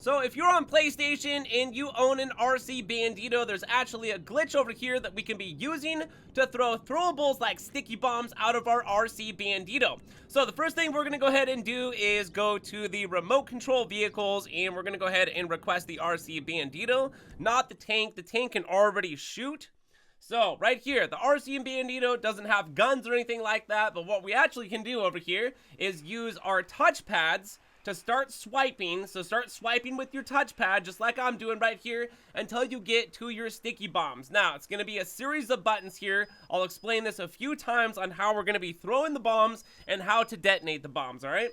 So if you're on PlayStation and you own an RC Bandito, there's actually a glitch over here that we can be using to throw throwables like sticky bombs out of our RC Bandito. So the first thing we're going to go ahead and do is go to the remote control vehicles, and we're going to go ahead and request the RC Bandito, not the tank. The tank can already shoot. So right here, the RC Bandito doesn't have guns or anything like that, but what we actually can do over here is use our touchpads to start swiping. So start swiping with your touchpad, just like I'm doing right here, until you get to your sticky bombs. Now, it's going to be a series of buttons here. I'll explain this a few times on how we're going to be throwing the bombs and how to detonate the bombs, all right?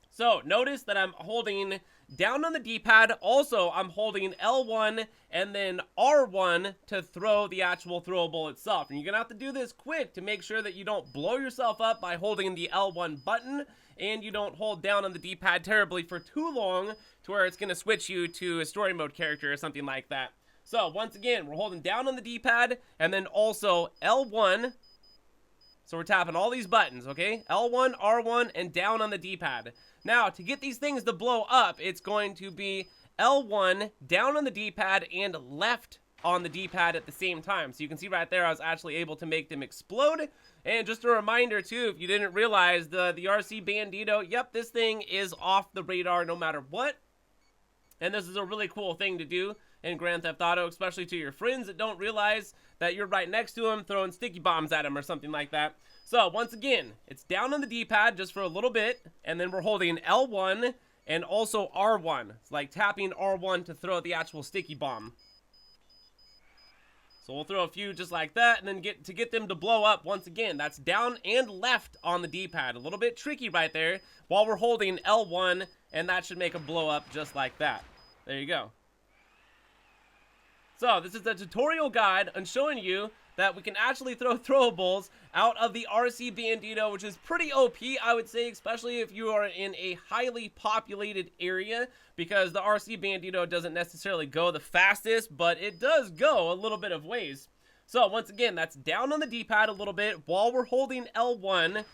So notice that I'm holding down on the D-pad. Also, I'm holding L1 and then R1 to throw the actual throwable itself. And you're going to have to do this quick to make sure that you don't blow yourself up by holding the L1 button, and you don't hold down on the D-pad terribly for too long to where it's going to switch you to a story mode character or something like that. So once again, we're holding down on the D-pad and then also L1. So we're tapping all these buttons, okay? L1, R1, and down on the D-pad. Now, to get these things to blow up, it's going to be L1, down on the D-pad, and left on the D-pad at the same time. So you can see right there, I was actually able to make them explode. And just a reminder, too, if you didn't realize, the RC Bandito, yep, this thing is off the radar no matter what. And this is a really cool thing to do in Grand Theft Auto, especially to your friends that don't realize that you're right next to them throwing sticky bombs at them or something like that. So once again, it's down on the D-pad just for a little bit, and then we're holding L1 and also R1. It's like tapping R1 to throw the actual sticky bomb. So we'll throw a few just like that, and then get them to blow up. Once again, that's down and left on the D-pad. A little bit tricky right there while we're holding L1, and that should make them blow up just like that. There you go. So this is a tutorial guide on showing you that we can actually throw throwables out of the RC Bandito, which is pretty OP, I would say, especially if you are in a highly populated area, because the RC Bandito doesn't necessarily go the fastest, but it does go a little bit of ways. So once again, that's down on the D-pad a little bit while we're holding L1,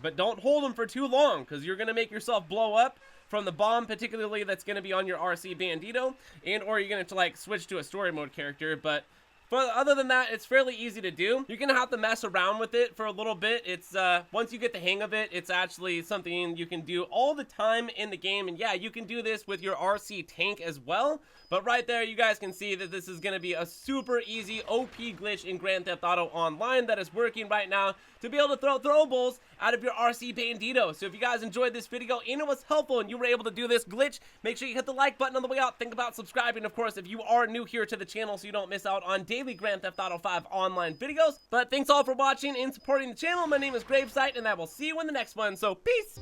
but don't hold them for too long, because you're going to make yourself blow up from the bomb, particularly that's going to be on your RC Bandito, and or you're going to like switch to a story mode character. But other than that, it's fairly easy to do. You're going to have to mess around with it for a little bit. It's once you get the hang of it, it's actually something you can do all the time in the game. And yeah, you can do this with your RC tank as well. But right there, you guys can see that this is going to be a super easy OP glitch in Grand Theft Auto Online that is working right now to be able to throw throwables out of your RC Bandito. So if you guys enjoyed this video and it was helpful and you were able to do this glitch, make sure you hit the like button on the way out. Think about subscribing, of course, if you are new here to the channel, so you don't miss out on daily Grand Theft Auto 5 online videos. But thanks all for watching and supporting the channel. My name is GRAVESIGHT, and I will see you in the next one. So peace!